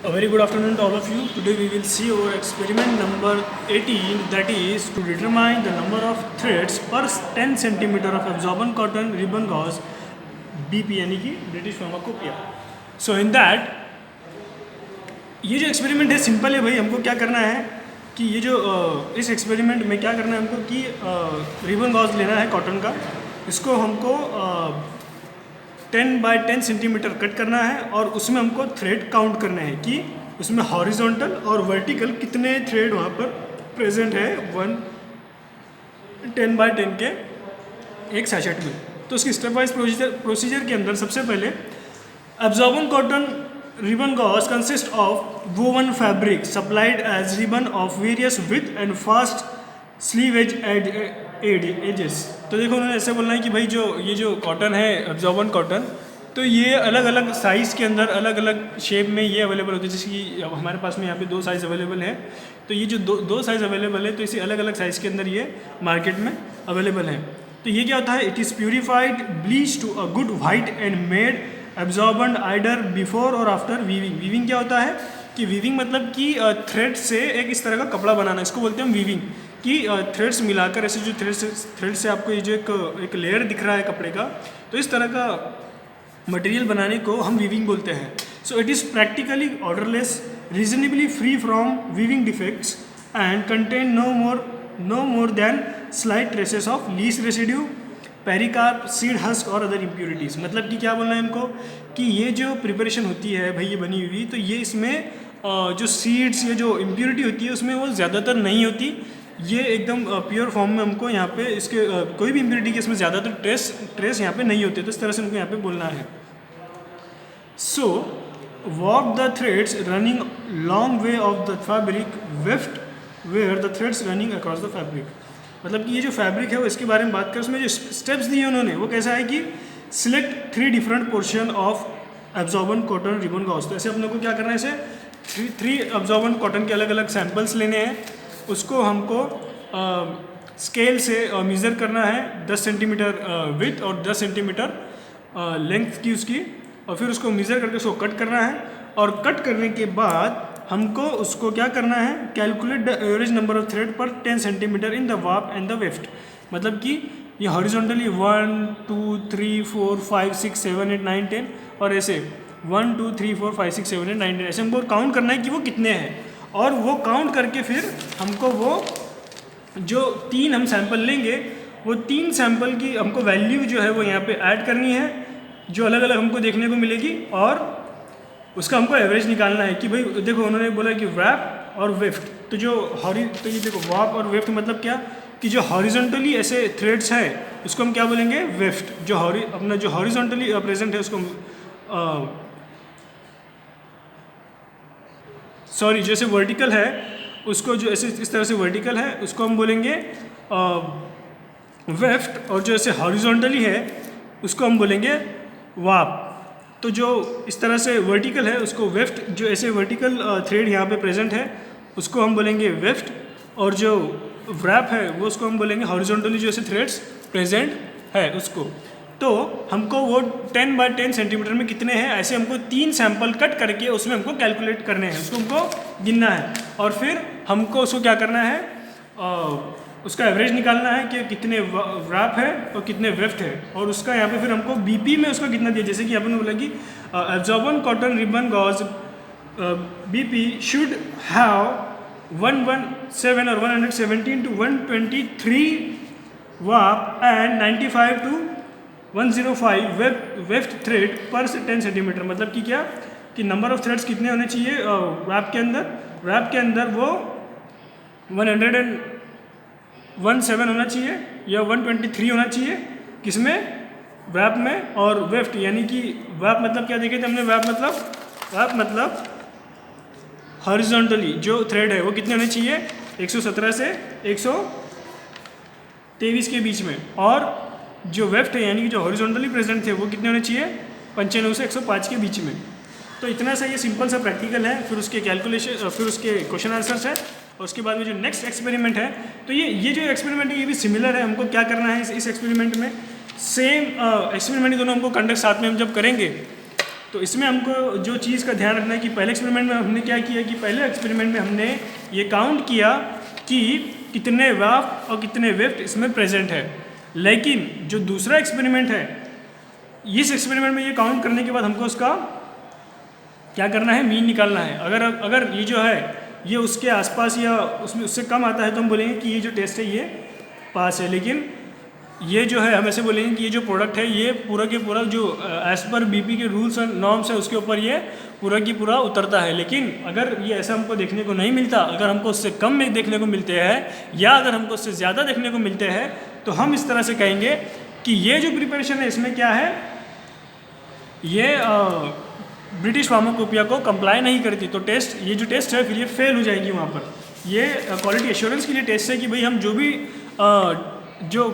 A very good afternoon to all of you. Today we will see our experiment number 18, that is to determine the number of threads per 10 centimeter of absorbent cotton ribbon gauze BP यानी कि British pharmacopoeia. So in that ये जो experiment है simple है भाई. हमको क्या करना है कि ये जो इस एक्सपेरिमेंट में क्या करना है हमको कि रिबन गॉज लेना है कॉटन का. इसको हमको 10 बाय 10 सेंटीमीटर कट करना है और उसमें हमको थ्रेड काउंट करना है कि उसमें हॉरिजॉन्टल और वर्टिकल कितने थ्रेड वहाँ पर प्रेजेंट है 10 बाय 10 के एक सैचेट में. तो उसकी स्टेप वाइज प्रोसीजर के अंदर सबसे पहले absorbent cotton ribbon gauze consists of woven fabric supplied as ribbon of various width and fast sleevage edges. तो देखो उन्होंने ऐसे बोलना है कि भाई जो ये जो कॉटन है एब्जॉर्बेंट कॉटन, तो ये अलग अलग साइज़ के अंदर अलग अलग शेप में ये अवेलेबल होती है. जैसे कि हमारे पास में यहाँ पे 2 साइज़ अवेलेबल है, तो ये जो दो साइज़ अवेलेबल है तो इसी अलग अलग साइज़ के अंदर ये मार्केट में अवेलेबल है. तो ये क्या होता है, it is purified bleach to a good white and made absorbent either before और आफ्टर वीविंग. वीविंग क्या होता है कि वीविंग मतलब कि थ्रेड से एक इस तरह का कपड़ा बनाना, इसको बोलते हैं हम वीविंग. कि थ्रेड्स मिलाकर ऐसे जो थ्रेड से आपको ये जो एक लेयर दिख रहा है कपड़े का, तो इस तरह का मटेरियल बनाने को हम वीविंग बोलते हैं. So it is practically odourless, reasonably free from weaving defects and contain no more than slight traces of least residue, pericarp, seed husk और अदर इम्प्यूरिटीज़. मतलब कि क्या बोलना है हमको कि ये जो प्रिपरेशन होती है भाई ये बनी हुई, तो ये इसमें जो सीड्स या जो इम्प्यूरिटी होती है उसमें वो ज़्यादातर नहीं होती. ये एकदम प्योर फॉर्म में हमको यहाँ पे इसके कोई भी इम्प्यूरिटी के इसमें ज़्यादातर ट्रेस यहाँ पे नहीं होते. तो इस तरह से हमको यहाँ पे बोलना है. सो वॉक the threads running long way of the fabric weft where the threads running across the fabric. मतलब कि ये जो फैब्रिक है वो इसके बारे में बात करें, उसमें जो स्टेप्स दिए उन्होंने वो कैसा है कि select 3 different portion of absorbent cotton ribbon gauze. तो ऐसे अपने को क्या करना है, ऐसे 3 एब्जॉर्बेंट कॉटन के अलग अलग सैम्पल्स लेने हैं. उसको हमको स्केल से मेज़र करना है 10 सेंटीमीटर विड्थ और 10 सेंटीमीटर लेंथ की उसकी, और फिर उसको मेज़र करके उसको कट करना है. और कट करने के बाद हमको उसको क्या करना है, calculate the average number of thread पर 10 centimetre in the warp and the weft. मतलब कि ये हॉरिजॉन्टली 1 2 3 4 5 6 7 8 9 10 और ऐसे 1 2 3 4 5 6 7 8 9 10 ऐसे हमको काउंट करना है कि वो कितने हैं. और वो काउंट करके फिर हमको वो जो 3 हम सैंपल लेंगे वो 3 सैंपल की हमको वैल्यू जो है वो यहाँ पे ऐड करनी है, जो अलग अलग हमको देखने को मिलेगी. और उसका हमको एवरेज निकालना है कि भाई देखो उन्होंने बोला कि वैप और वेफ्ट, तो ये देखो वैप और वेफ्ट मतलब क्या कि जो हॉरिजॉन्टली ऐसे थ्रेड्स है उसको हम क्या बोलेंगे, वेफ्ट. जो अपना जो हॉरिजॉन्टली प्रेजेंट है उसको सॉरी जैसे वर्टिकल है उसको, जो ऐसे इस तरह से वर्टिकल है उसको हम बोलेंगे वेफ्ट, और जो ऐसे हॉरिजॉन्टली है उसको हम बोलेंगे वाप. तो जो इस तरह से वर्टिकल है उसको वेफ्ट, जो ऐसे वर्टिकल थ्रेड यहाँ पे प्रेजेंट है उसको हम बोलेंगे वेफ्ट, और जो व्रैप है वो उसको हम बोलेंगे हॉरिजॉन्टली जो ऐसे थ्रेड्स प्रेजेंट है उसको. तो हमको वो 10 बाय 10 सेंटीमीटर में कितने हैं ऐसे हमको 3 सैंपल कट करके उसमें हमको कैलकुलेट करने हैं, उसको हमको गिनना है. और फिर हमको उसको क्या करना है, उसका एवरेज निकालना है कि कितने व्रैप है और कितने वेफ्ट है. और उसका यहाँ पे फिर हमको बीपी में उसका कितना दिया, जैसे कि अपन ने बोला कि absorbent cotton ribbon gauze BP should have 117 और 117 to 123 वाप एंड 95 to 105 वेफ्ट थ्रेड पर 10 सेंटीमीटर. मतलब कि क्या कि नंबर ऑफ थ्रेड्स कितने होने चाहिए रैप के अंदर वो 117 होना चाहिए या 123 होना चाहिए किसमें, वैप में. और वेफ्ट यानी कि वैप मतलब क्या देखे थे हमने, वैप मतलब हॉरिजॉन्टली जो थ्रेड है वो कितने होने चाहिए 117 से 123 के बीच में. और जो वेफ्ट है यानी कि जो हॉरिजॉन्टली प्रेजेंट थे वो कितने होने चाहिए 95 से 105 के बीच में. तो इतना सा ये सिंपल सा प्रैक्टिकल है. फिर उसके कैलकुलेशन, फिर उसके क्वेश्चन आंसर्स है, और उसके बाद में जो नेक्स्ट एक्सपेरिमेंट है, तो ये जो एक्सपेरिमेंट है ये भी सिमिलर है. हमको क्या करना है इस एक्सपेरिमेंट में, सेम एक्सपेरिमेंट दोनों हमको कंडक्ट साथ में हम जब करेंगे तो इसमें हमको जो चीज़ का ध्यान रखना है कि पहले एक्सपेरिमेंट में हमने क्या किया कि पहले एक्सपेरिमेंट में हमने ये काउंट किया कि कितने वाफ्ट और कितने वेफ्ट इसमें प्रेजेंट है। लेकिन जो दूसरा एक्सपेरिमेंट है, इस एक्सपेरिमेंट में ये काउंट करने के बाद हमको उसका क्या करना है, मीन निकालना है। अगर ये जो है ये उसके आसपास या उसमें उससे कम आता है तो हम बोलेंगे कि ये जो टेस्ट है ये पास है। लेकिन ये जो है हम ऐसे बोलेंगे कि ये जो प्रोडक्ट है ये पूरा के पूरा जो एज पर बीपी के रूल्स एंड नॉर्म्स है उसके ऊपर ये पूरा की पूरा उतरता है। लेकिन अगर ये ऐसा हमको देखने को नहीं मिलता, अगर हमको उससे कम में देखने को मिलते हैं या अगर हमको उससे ज़्यादा देखने को मिलते हैं, तो हम इस तरह से कहेंगे कि ये जो प्रिपरेशन है इसमें क्या है, ये ब्रिटिश फार्माकोपिया को कंप्लाई नहीं करती। तो टेस्ट, ये जो टेस्ट है फिर ये फेल हो जाएगी वहाँ पर। ये क्वालिटी एश्योरेंस के लिए टेस्ट है कि भाई हम जो भी जो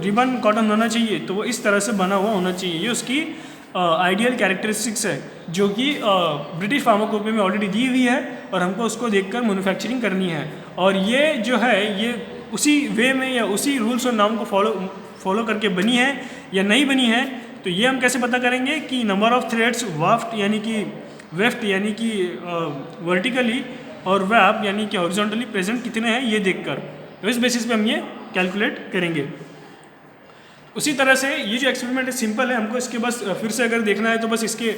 रिबन कॉटन होना चाहिए तो वो इस तरह से बना हुआ होना चाहिए। ये उसकी आइडियल कैरेक्टरिस्टिक्स है जो कि ब्रिटिश फार्माकोपिया में ऑलरेडी दी हुई है और हमको उसको देखकर मैन्युफैक्चरिंग करनी है। और ये जो है ये उसी वे में या उसी रूल्स और नॉर्म को फॉलो करके बनी है या नहीं बनी है। तो ये हम कैसे पता करेंगे कि नंबर ऑफ थ्रेड्स वाफ्ट यानी कि वर्टिकली और वैप यानी कि हॉरिजॉन्टली प्रेजेंट कितने हैं ये देखकर, तो इस बेसिस पे हम ये कैलकुलेट करेंगे। उसी तरह से ये जो एक्सपेरिमेंट है सिंपल है, हमको इसके बस फिर से अगर देखना है तो बस इसके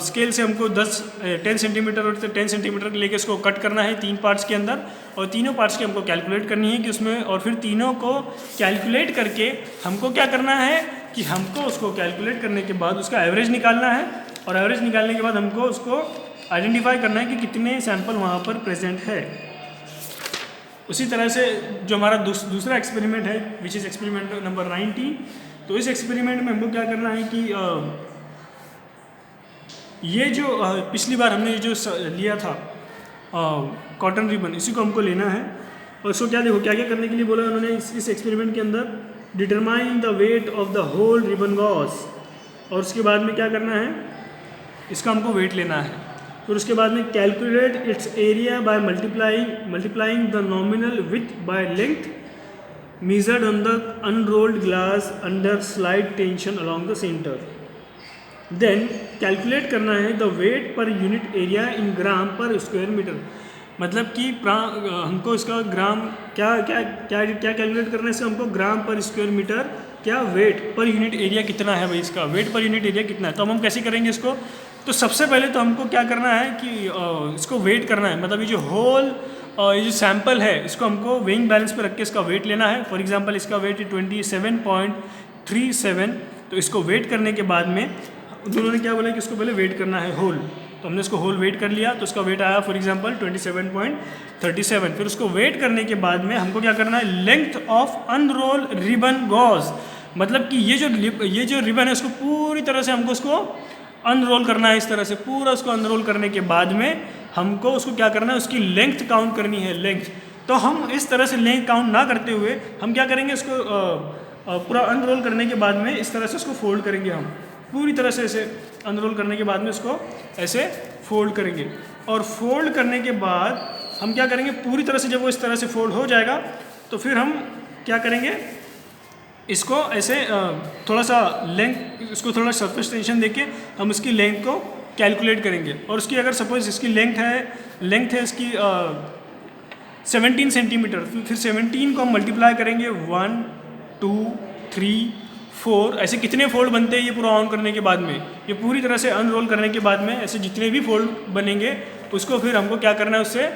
स्केल से हमको 10 सेंटीमीटर और 10 सेंटीमीटर लेके इसको कट करना है 3 पार्ट्स के अंदर, और तीनों पार्ट्स की हमको कैलकुलेट करनी है कि उसमें, और फिर तीनों को कैलकुलेट करके हमको क्या करना है कि हमको उसको कैलकुलेट करने के बाद उसका एवरेज निकालना है, और एवरेज निकालने के बाद हमको उसको आइडेंटिफाई करना है कि कितने सैंपल वहाँ पर प्रेजेंट है। उसी तरह से जो हमारा दूसरा एक्सपेरिमेंट है विच इज़ एक्सपेरिमेंट नंबर 19, तो इस एक्सपेरिमेंट में हमको क्या करना है कि ये जो पिछली बार हमने जो लिया था कॉटन रिबन, इसी को हमको लेना है। और इसको क्या देखो क्या क्या करने के लिए बोला उन्होंने इस एक्सपेरिमेंट के अंदर, determine the weight of the whole ribbon gauze, और उसके बाद में क्या करना है, इसका हमको वेट लेना है। फिर उसके बाद में calculate its area by multiplying the nominal with by length measured on the unrolled glass under slight tension along the center. Then calculate करना है the weight per unit area in gram per square metre, मतलब कि हमको इसका ग्राम क्या क्या क्या क्या कैलकुलेट करना है, इसका हमको ग्राम पर स्क्वायर मीटर क्या वेट पर यूनिट एरिया कितना है भाई, इसका वेट पर यूनिट एरिया कितना है। तो हम कैसे करेंगे इसको, तो सबसे पहले तो हमको क्या करना है कि इसको वेट करना है, मतलब ये जो होल ये जो सैंपल है इसको हमको वेइंग बैलेंस पे रख के इसका वेट लेना है। फॉर एग्जांपल इसका वेट है 27.37, तो इसको वेट करने के बाद में दोनों ने क्या बोला कि इसको पहले वेट करना है होल, तो हमने इसको होल वेट कर लिया, तो इसका वेट आया फॉर एग्जांपल 27.37। फिर उसको वेट करने के बाद में हमको क्या करना है, length of unroll ribbon gauze, मतलब कि ये जो रिबन है उसको पूरी तरह से हमको उसको अनरोल करना है। इस तरह से पूरा उसको अनरोल करने के बाद में हमको उसको क्या करना है, उसकी लेंथ काउंट करनी है, लेंथ। तो हम इस तरह से लेंथ काउंट ना करते हुए हम क्या करेंगे, इसको पूरा अनरोल करने के बाद में इस तरह से उसको फोल्ड करेंगे, हम पूरी तरह से ऐसे अनरोल करने के बाद में उसको ऐसे फोल्ड करेंगे। और फोल्ड करने के बाद हम क्या करेंगे, पूरी तरह से जब वो इस तरह से फोल्ड हो जाएगा तो फिर हम क्या करेंगे, इसको ऐसे थोड़ा सा लेंथ, इसको थोड़ा सरफेस टेंशन देके हम इसकी लेंथ को कैलकुलेट करेंगे। और उसकी अगर सपोज इसकी लेंथ है इसकी 17 सेंटीमीटर, फिर 17 को हम मल्टीप्लाई करेंगे 1 2 3 4, ऐसे कितने फोल्ड बनते हैं ये पूरा ऑन करने के बाद में, ये पूरी तरह से अनरोल करने के बाद में ऐसे जितने भी फोल्ड बनेंगे उसको फिर हमको क्या करना है, उससे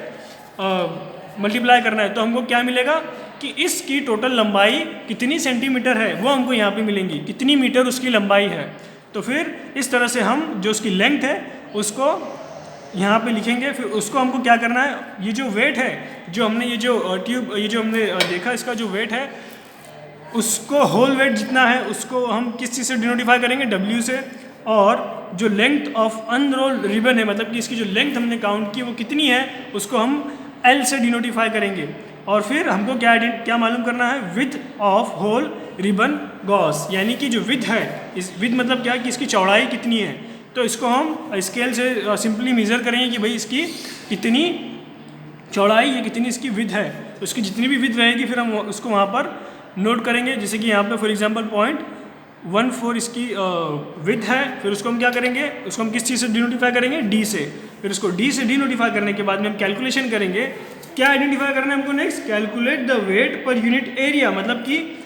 मल्टीप्लाई करना है। तो हमको क्या मिलेगा कि इसकी टोटल लंबाई कितनी सेंटीमीटर है वो हमको यहाँ पे मिलेंगी, कितनी मीटर उसकी लंबाई है। तो फिर इस तरह से हम जो उसकी लेंथ है उसको यहाँ पे लिखेंगे। फिर उसको हमको क्या करना है, ये जो वेट है, जो हमने ये जो हमने देखा इसका जो वेट है उसको होल वेट जितना है उसको हम किस चीज़ से डिनोटिफाई करेंगे, W से। और जो लेंथ ऑफ अनरोल्ड रिबन है, मतलब कि इसकी जो लेंथ हमने काउंट की वो कितनी है उसको हम L से डिनोटिफाई करेंगे। और फिर हमको क्या मालूम करना है, width of whole ribbon gauze, यानी कि जो विड्थ है, इस विड्थ मतलब क्या है कि इसकी चौड़ाई कितनी है। तो इसको हम स्केल से सिंपली मेज़र करेंगे कि भाई इसकी कितनी चौड़ाई है, कितनी इसकी विड्थ है। तो इसकी जितनी भी विड्थ रहेगी फिर हम उसको वहाँ पर नोट करेंगे, जैसे कि यहाँ पे फॉर एग्जांपल 1/4 इसकी विथ है। फिर उसको हम क्या करेंगे, उसको हम किस चीज़ से डिनोटिफाई करेंगे, डी से। फिर उसको डी से डिनोटिफाई करने के बाद में हम कैलकुलेशन करेंगे। क्या आइडेंटिफाई करना है हमको next, calculate the weight per unit area, मतलब कि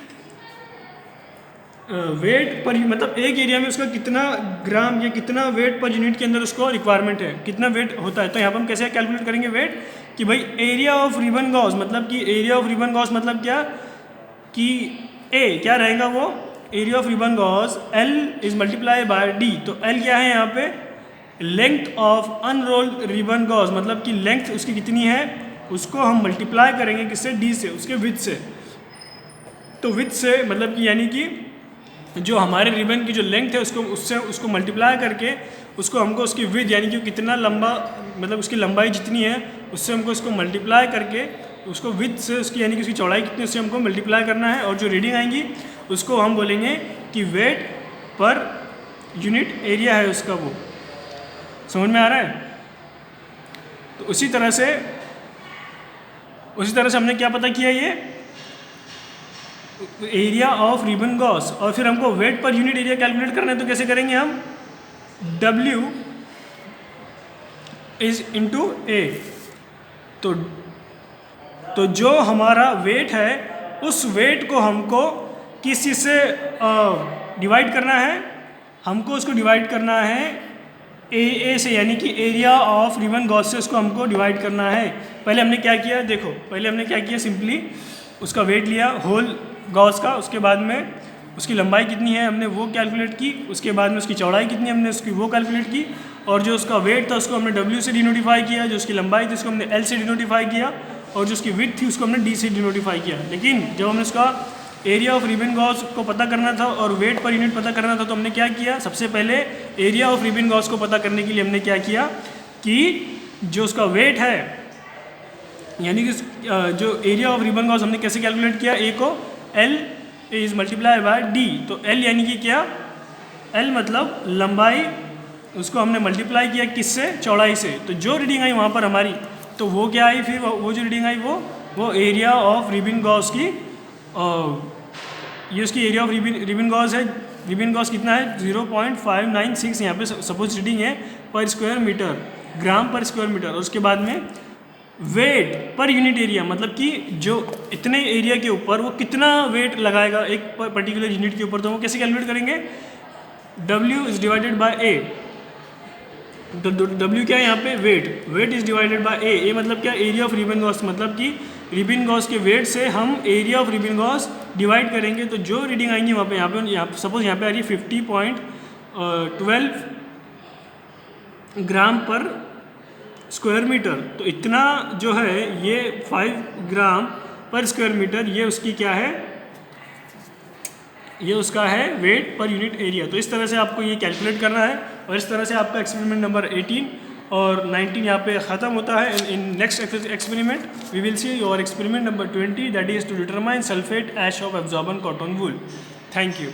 वेट पर मतलब एक एरिया में उसका कितना ग्राम या कितना वेट पर यूनिट के अंदर उसको रिक्वायरमेंट है, कितना वेट होता है। तो यहाँ पर हम कैसे कैलकुलेट करेंगे वेट, कि भाई एरिया ऑफ रिबन गॉस, मतलब कि एरिया ऑफ रिबन गॉस मतलब क्या, कि ए क्या रहेगा वो, area of ribbon Gauss L is multiply by D. तो L क्या है यहाँ पे, length of unrolled ribbon Gauss, मतलब कि लेंथ उसकी कितनी है, उसको हम मल्टीप्लाई करेंगे किससे, डी से, उसके विथ से। तो विथ से मतलब कि यानी कि जो हमारे रिबन की जो लेंथ है उसको उससे उसको मल्टीप्लाई करके उसको हमको उसकी विथ यानी कि कितना लंबा, मतलब उसकी लंबाई जितनी है उससे हमको उसको मल्टीप्लाई करके उसको विथ से उसकी यानी कि उसकी चौड़ाई कितनी उससे हमको मल्टीप्लाई करना है। और जो रीडिंग आएंगी उसको हम बोलेंगे कि वेट पर यूनिट एरिया है उसका, वो समझ में आ रहा है। तो उसी तरह से हमने क्या पता किया, ये एरिया ऑफ रिबन गॉस। और फिर हमको wait per unit area calculate करना है, तो कैसे करेंगे हम, W इज इंटू ए। तो जो हमारा वेट है उस वेट को हमको किस चीज़ से डिवाइड करना है, हमको उसको डिवाइड करना है ए से, यानी कि एरिया ऑफ रिबन गॉस से उसको हमको डिवाइड करना है। पहले हमने क्या किया, देखो पहले हमने क्या किया, सिंपली उसका वेट लिया होल गॉस का, उसके बाद में उसकी लंबाई कितनी है हमने वो कैलकुलेट की, उसके बाद में उसकी चौड़ाई कितनी हमने उसकी वो कैलकुलेट की, और जो उसका वेट था उसको हमने W से डिनोटिफाई किया, जो उसकी लंबाई थी उसको हमने L से डिनोटिफाई किया, और जो उसकी विड्थ थी उसको हमने D से डिनोटिफाई किया। लेकिन जब हमने उसका एरिया ऑफ रिबन गॉस को पता करना था और वेट पर यूनिट पता करना था, तो हमने क्या किया, सबसे पहले एरिया ऑफ रिबन गॉस को पता करने के लिए हमने क्या किया कि जो उसका वेट है यानी कि जो एरिया ऑफ रिबन गॉस हमने कैसे कैलकुलेट किया, ए को L is multiply by D। तो L यानी कि क्या, L मतलब लंबाई, उसको हमने मल्टीप्लाई किया किससे, चौड़ाई से। तो जो रीडिंग आई वहाँ पर हमारी, तो वो क्या आई, फिर वो जो रीडिंग आई वो एरिया ऑफ रिबन गॉस की, ये उसकी एरिया ऑफ रिबन गॉस है। रिबन गॉस कितना है 0.596 यहाँ पे सपोज रीडिंग है पर स्क्वायर मीटर, ग्राम पर स्क्वायर मीटर। और उसके बाद में वेट पर यूनिट एरिया, मतलब कि जो इतने एरिया के ऊपर वो कितना वेट लगाएगा एक पर्टिकुलर यूनिट के ऊपर, तो वो कैसे कैलकुलेट करेंगे, W is divided by A। W क्या है यहाँ पे, weight is divided by A मतलब क्या, एरिया ऑफ रिबन गॉस, मतलब कि रिबन गॉस के वेट से हम area of ribbon Gauss divide करेंगे। तो जो रीडिंग आएंगी वहाँ पे सपोज यहाँ पे आ रही है 50.12 ग्राम पर स्क्वायर मीटर। तो इतना जो है ये 5 ग्राम पर स्क्वायर मीटर, ये उसकी क्या है, ये उसका है वेट पर यूनिट एरिया। तो इस तरह से आपको ये कैलकुलेट करना है, और इस तरह से आपका एक्सपेरिमेंट नंबर 18 और 19 यहाँ पे ख़त्म होता है। In next experiment we will see your experiment number 20, that is to determine sulphate ash of absorbent cotton wool. Thank you.